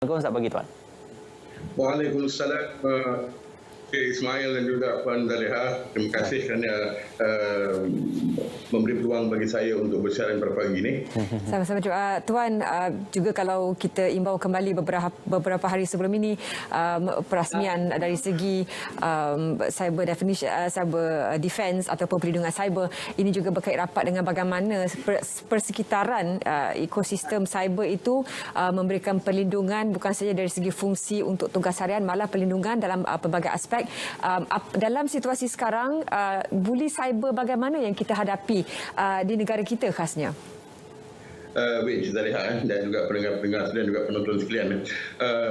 Terus tak bagi Tuan. Waalaikumsalam Cik Ismail dan juga Puan Zaliha. Terima kasih kerana memberi peluang bagi saya untuk bersiaran pada pagi ini. Sama-sama Tuan, juga kalau kita imbau kembali beberapa hari sebelum ini perasmian dari segi cyber defense ataupun perlindungan cyber ini juga berkait rapat dengan bagaimana persekitaran ekosistem cyber itu memberikan perlindungan bukan saja dari segi fungsi untuk tugas harian, malah perlindungan dalam pelbagai aspek. Dalam situasi sekarang, buli cyber bagaimana yang kita hadapi di negara kita khasnya? Baik, Cik Zaliha dan juga pendengar-pendengar dan juga penonton sekalian.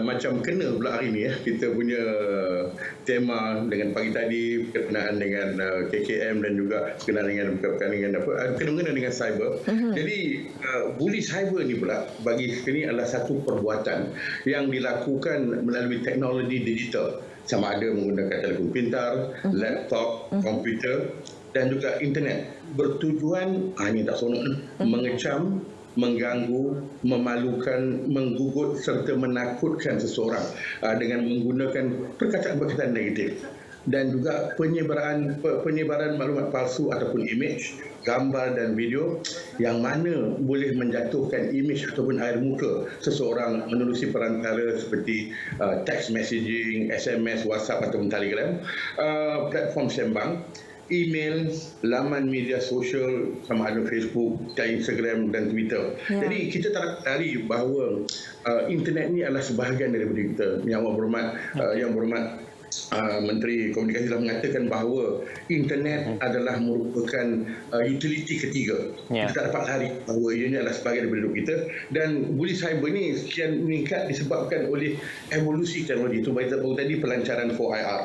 Macam kena pula hari ini kita punya tema dengan pagi tadi berkenaan dengan KKM dan juga berkenaan dengan cyber. Jadi buli cyber ni pula bagi saya ni adalah satu perbuatan yang dilakukan melalui teknologi digital, sama ada menggunakan telefon pintar, laptop, komputer dan juga internet, bertujuan ini tak seronok mengecam, mengganggu, memalukan, menggugut serta menakutkan seseorang dengan menggunakan perkataan-perkataan negatif dan juga penyebaran maklumat palsu ataupun imej, gambar dan video yang mana boleh menjatuhkan imej ataupun air muka seseorang menerusi perantara seperti text messaging, SMS, WhatsApp ataupun Telegram, platform sembang, email, laman media sosial sama ada Facebook, Instagram dan Twitter. Jadi kita tak tahu bahawa internet ni adalah sebahagian daripada kita. Yang berhormat Menteri Komunikasi telah mengatakan bahawa internet adalah merupakan utility ketiga. Kita tak dapat lari bahawa ianya adalah sebahagian daripada hidup kita, dan buli cyber ni sekian meningkat disebabkan oleh evolusi teknologi itu. Baru tadi pelancaran 4IR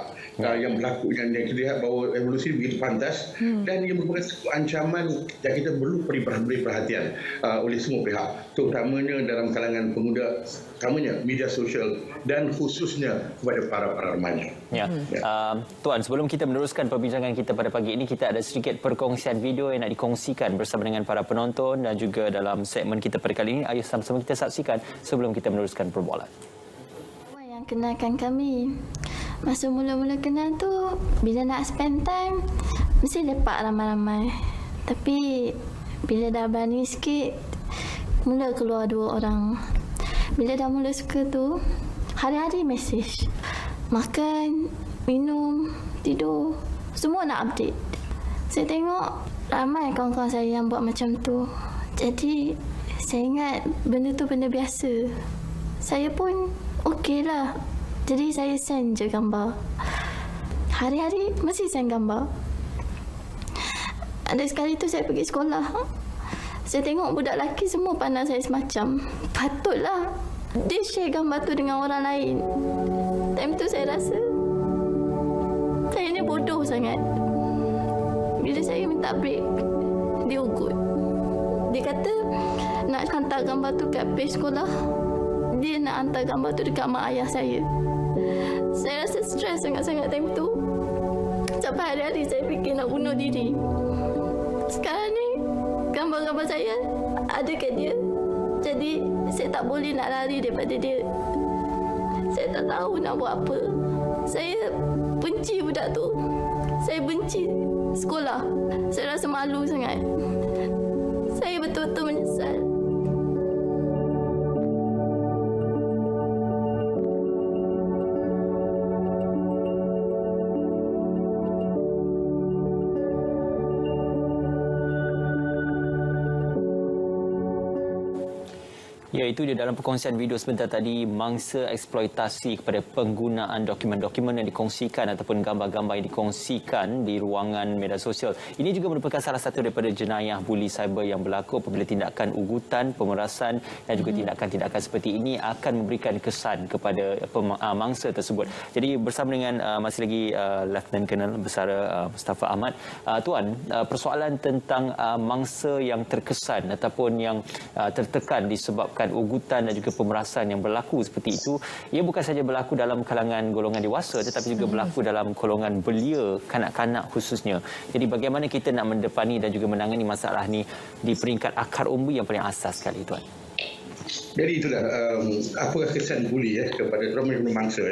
yang berlaku, yang kita lihat bahawa evolusi begitu pantas dan ia merupakan satu ancaman yang kita perlu beri perhatian oleh semua pihak, terutamanya dalam kalangan pemuda, utamanya media sosial dan khususnya kepada para remaja. Tuan, sebelum kita meneruskan perbincangan kita pada pagi ini, kita ada sedikit perkongsian video yang nak dikongsikan bersama dengan para penonton dan juga dalam segmen kita pada kali ini. Ayo sama-sama kita saksikan sebelum kita meneruskan perbualan. Yang kenalkan kami, masa mula-mula kenal tu, bila nak spend time mesti lepak ramai-ramai. Tapi bila dah berani sikit, mula keluar 2 orang. Bila dah mula suka tu, hari-hari mesej. Makan, minum, tidur, semua nak update. Saya tengok ramai kawan-kawan saya yang buat macam tu. Jadi saya ingat benda tu benda biasa. Saya pun okey lah. Jadi saya send je gambar. Hari-hari mesti send gambar. Ada sekali tu saya pergi sekolah. Saya tengok budak lelaki semua pandang saya semacam. Patutlah dia share gambar tu dengan orang lain. Time tu saya rasa saya ni bodoh sangat. Bila saya minta break, dia ugut. Dia kata nak hantar gambar tu kat page sekolah. Dia nak hantar gambar tu dekat mak ayah saya. Saya rasa stres sangat-sangat time tu. Sampai hari-hari saya fikir nak bunuh diri. Sekarang ni gambar-gambar saya ada kat dia. Jadi saya tak boleh nak lari daripada dia. Saya tak tahu nak buat apa. Saya benci budak tu. Saya benci sekolah. Saya rasa malu sangat. Saya betul-betul menyesal. Ya, itu dia dalam perkongsian video sebentar tadi, mangsa eksploitasi kepada penggunaan dokumen-dokumen yang dikongsikan ataupun gambar-gambar yang dikongsikan di ruangan media sosial. Ini juga merupakan salah satu daripada jenayah buli cyber yang berlaku apabila tindakan ugutan, pemerasan dan juga tindakan-tindakan seperti ini akan memberikan kesan kepada mangsa tersebut. Jadi bersama dengan masih lagi Lieutenant Colonel Bersara Mustafa Ahmad. Tuan, persoalan tentang mangsa yang terkesan ataupun yang tertekan disebabkan ugutan dan juga pemerasan yang berlaku seperti itu, ia bukan saja berlaku dalam kalangan golongan dewasa tetapi juga berlaku dalam golongan belia, kanak-kanak khususnya. Jadi bagaimana kita nak mendepani dan juga menangani masalah ini di peringkat akar umbi yang paling asas sekali, Tuan? Jadi itulah apakah kesan buli kepada terutama mangsa.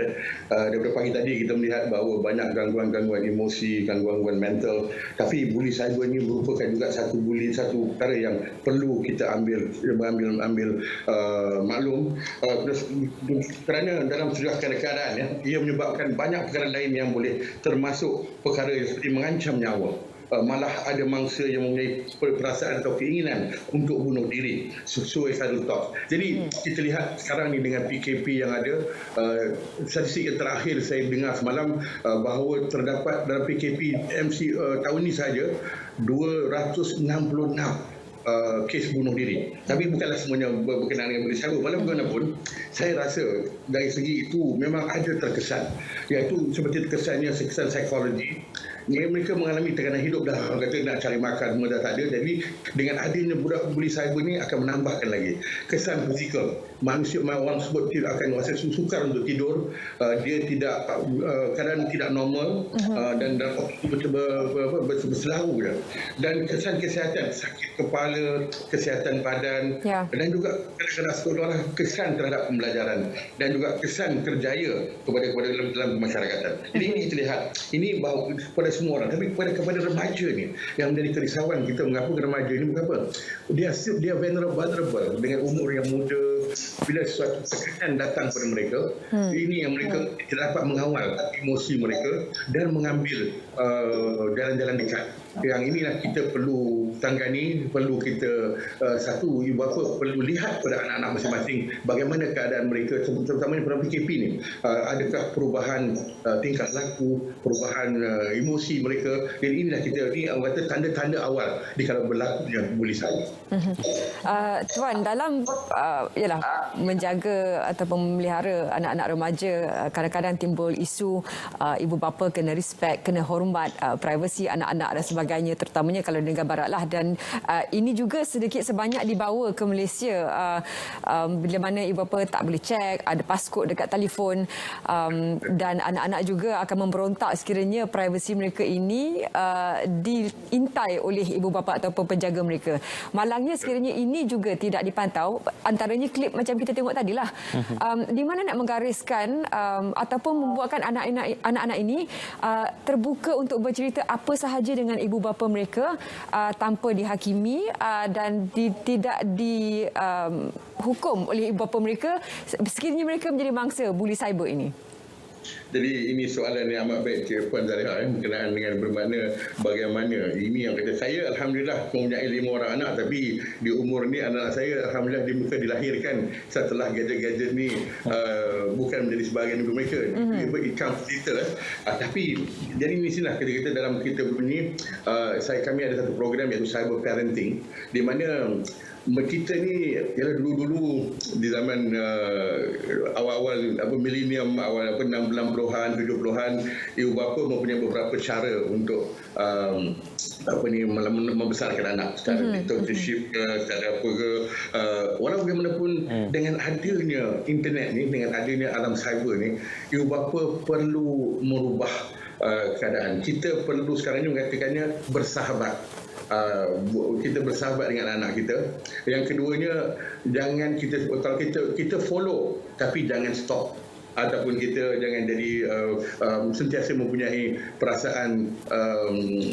Daripada pagi tadi kita melihat bahawa banyak gangguan-gangguan emosi, gangguan-gangguan mental. Tapi buli cyber ini merupakan juga satu perkara yang perlu kita ambil maklum. Kerana dalam sejumlah keadaan ia menyebabkan banyak perkara lain yang boleh termasuk perkara yang seperti mengancam nyawa. Malah ada mangsa yang mempunyai perasaan atau keinginan untuk bunuh diri, suicidal thought. Jadi kita lihat sekarang ni dengan PKP yang ada, statistik yang terakhir saya dengar semalam bahawa terdapat dalam PKP MC tahun ini saja 266 kes bunuh diri. Tapi bukanlah semuanya berkenaan dengan buli cyber. Walau bagaimanapun, saya rasa dari segi itu memang ada terkesan. Iaitu seperti terkesannya kesan psikologi. Mereka mengalami tekanan hidup dah, orang kata nak cari makan semua dah tak ada. Jadi dengan adanya budak buli cyber ni akan menambahkan lagi kesan fizikal. Manusia, orang sebut tidak akan rasa sukar untuk tidur, dia tidak keadaan tidak normal, dan berselaru. Dan kesan kesihatan, sakit kepala, kesihatan badan, dan juga kadang-kadang sekolah kesan terhadap pembelajaran dan juga kesan kerjaya kepada dalam masyarakatan. Jadi ini kita lihat, ini bahawa kepada semua orang, tapi kepada remaja ni yang menjadi kerisauan kita. Mengapa remaja ni? Mengapa dia vulnerable dengan umur yang muda. Bila suatu tekanan datang kepada mereka, ini yang mereka tidak dapat mengawal emosi mereka dan mengambil jalan-jalan dekat. Yang inilah kita perlu tanggani, perlu kita satu, ibu bapa perlu lihat pada anak-anak masing-masing bagaimana keadaan mereka, terutamanya pada PKP ni. Adakah perubahan tingkah laku, perubahan emosi mereka, dan inilah kita ni orang kata tanda-tanda awal di kalau berlakunya buli cyber. Tuan, dalam menjaga ataupun memelihara anak-anak remaja, kadang-kadang timbul isu ibu bapa kena respect, kena hormat privasi anak-anak dan sebagainya, terutamanya kalau di negara barat lah. Dan ini juga sedikit sebanyak dibawa ke Malaysia, bila mana ibu bapa tak boleh cek, ada paskod dekat telefon, dan anak-anak juga akan memberontak sekiranya privasi mereka ini diintai oleh ibu bapa ataupun penjaga mereka. Malangnya sekiranya ini juga tidak dipantau, antaranya klip macam kita tengok tadilah, di mana nak menggariskan ataupun membuatkan anak-anak ini terbuka untuk bercerita apa sahaja dengan ibu bapa mereka tanpa dihakimi dan tidak dihukum oleh ibu bapa mereka sekiranya mereka menjadi mangsa buli cyber ini. Jadi ini soalan yang amat baik Puan Zaliha berkenaan dengan bermakna bagaimana ini yang kata saya alhamdulillah mempunyai 5 orang anak, tapi di umur ni anak saya alhamdulillah dilahirkan setelah gadget-gadget ni bukan menjadi sebahagian hidup mereka. It comes later. Tapi jadi di sinilah kita dalam kita bunyi kami ada satu program iaitu cyber parenting, di mana kita ni ialah dulu-dulu di zaman awal-awal milenium, awal 60-an 70-an, ibu bapa mempunyai beberapa cara untuk membesarkan anak secara dictatorship secara apa ke, walau bagaimanapun dengan adanya internet ni, dengan adanya alam cyber ni, ibu bapa perlu merubah keadaan. Kita perlu sekarang ni mengatakannya bersahabat. Kita bersahabat dengan anak kita. Yang keduanya, jangan kalau kita follow tapi jangan stop, ataupun kita jangan jadi sentiasa mempunyai perasaan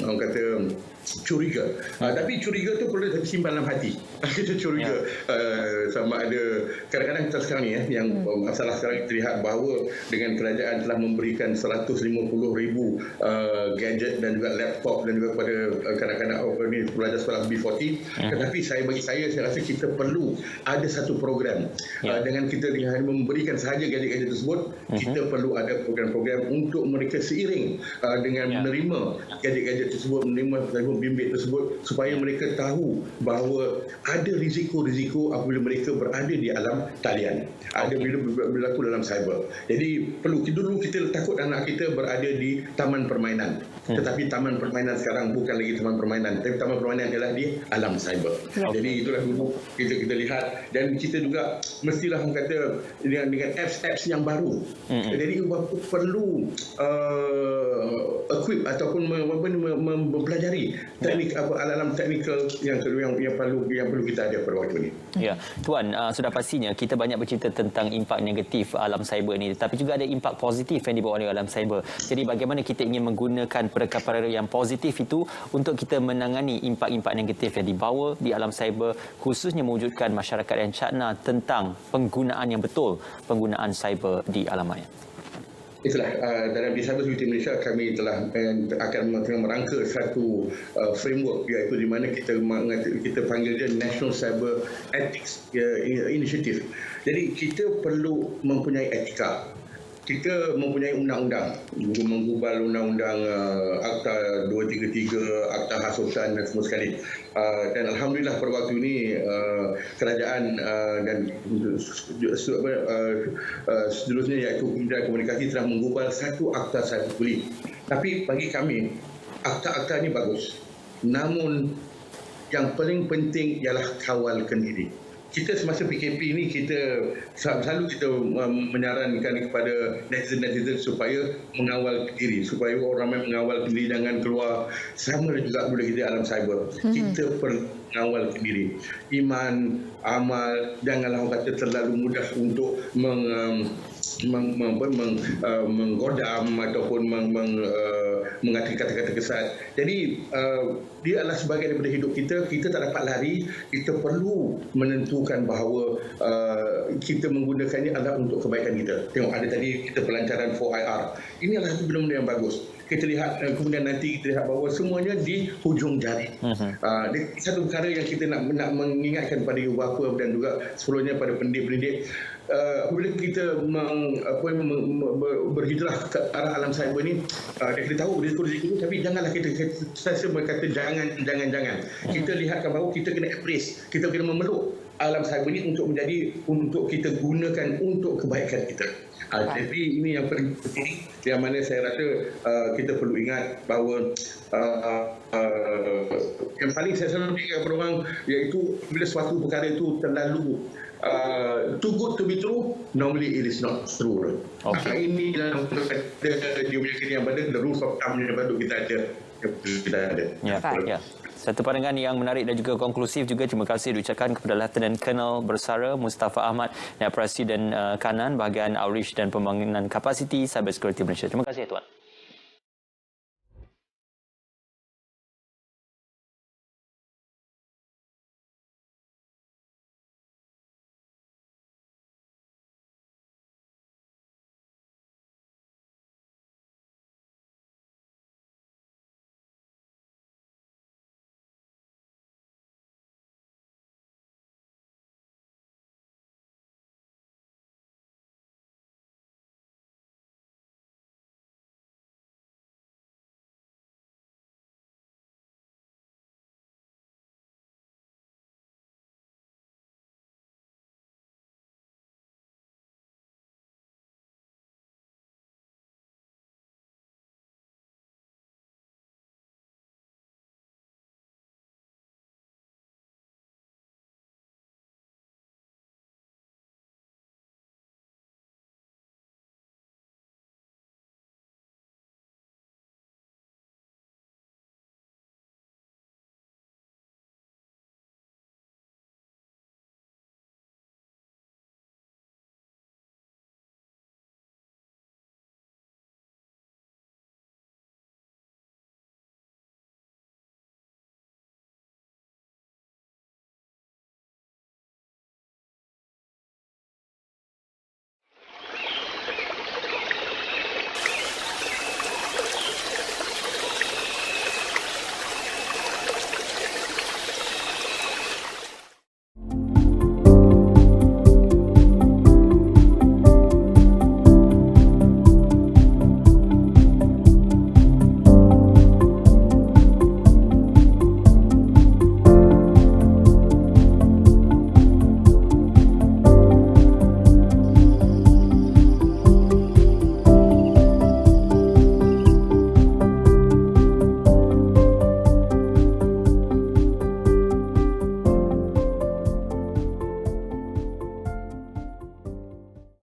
orang kata curiga. Tapi curiga tu perlu simpan dalam hati. Kita curiga sama ada kadang-kadang kita sekarang ni yang masalah sekarang kita lihat bahawa dengan kerajaan telah memberikan 150,000 gadget dan juga laptop dan juga kepada kanak-kanak pelajar sekolah B40. Tetapi bagi saya rasa kita perlu ada satu program dengan kita dengan memberikan sahaja gadget-gadget tersebut, kita perlu ada program-program untuk mereka seiring dengan menerima gadget-gadget tersebut, menerima bimbit tersebut, supaya mereka tahu bahawa ada risiko-risiko apabila mereka berada di alam talian, ada bila berlaku dalam cyber. Jadi perlu dulu kita takut anak kita berada di taman permainan, Tetapi taman permainan sekarang bukan lagi taman permainan, tapi taman permainan adalah di alam cyber. Jadi itulah dulu kita lihat, dan kita juga mestilah orang kata dengan apps yang baru. Jadi perlu equip ataupun mempelajari teknik alam teknikal yang perlu kita ada pada waktu ini. Ya, Tuan, sudah pastinya kita banyak bercerita tentang impak negatif alam cyber ini, tapi juga ada impak positif yang dibawa oleh alam cyber. Jadi bagaimana kita ingin menggunakan perkara-perkara yang positif itu untuk kita menangani impak-impak negatif yang dibawa di alam cyber, khususnya mewujudkan masyarakat yang cakna tentang penggunaan yang betul penggunaan cyber di alam maya. Itulah dalam di Cyber Security Malaysia kami telah akan merangka satu framework, iaitu di mana kita panggil dia National Cyber Ethics Initiative. Jadi kita perlu mempunyai etika. Kita mempunyai undang-undang, menggubal undang-undang Akta 233, Akta Hasutan dan semua sekali. Dan alhamdulillah pada waktu ini kerajaan dan seterusnya iaitu Kementerian Komunikasi telah menggubal satu akta cyberbullying. Tapi bagi kami akta-akta ini bagus. Namun yang paling penting ialah kawalkan diri. Kita semasa PKP ini selalu kita menyarankan kepada netizen supaya mengawal diri, supaya orang ramai mengawal diri, jangan keluar. Sama juga boleh kita alam cyber. Kita perlu mengawal diri. Iman, amal, janganlah orang kata terlalu mudah untuk menggodam ataupun mengatakan kata-kata kesat. Jadi dia adalah sebahagian daripada hidup kita. Kita tak dapat lari. Kita perlu menentukan bahawa kita menggunakannya adalah untuk kebaikan kita. Tengok ada tadi kita pelancaran 4IR. Ini adalah satu benda-benda yang bagus. Kita lihat kemudian nanti kita lihat bahawa semuanya di hujung jari. Satu perkara yang kita nak mengingatkan pada ibu bapa dan juga sepuluhnya pada pendidik-pendidik, apabila kita berhijrah ke arah alam cyber ini, kita tahu risiko-risiko, tapi janganlah kita berkata jangan. Kita lihatkan bahawa kita kena embrace, kita kena memeluk alam cyber ini untuk kita gunakan untuk kebaikan kita. Jadi ini yang paling penting, yang mana saya rasa kita perlu ingat bahawa yang paling saya selalu ingat kepada orang, iaitu bila suatu perkara itu terlalu too good to be true, normally it is not true. Ini dalam dia punya yang pada the rules of thumb yang patut kita ada. Ya. Satu pandangan yang menarik dan juga konklusif juga. Terima kasih diucapkan kepada Lieutenant Colonel Bersara Mustafa Ahmad, Presiden Kanan Bahagian Outreach dan Pembangunan Kapasiti Cyber Security Malaysia. Terima kasih Tuan.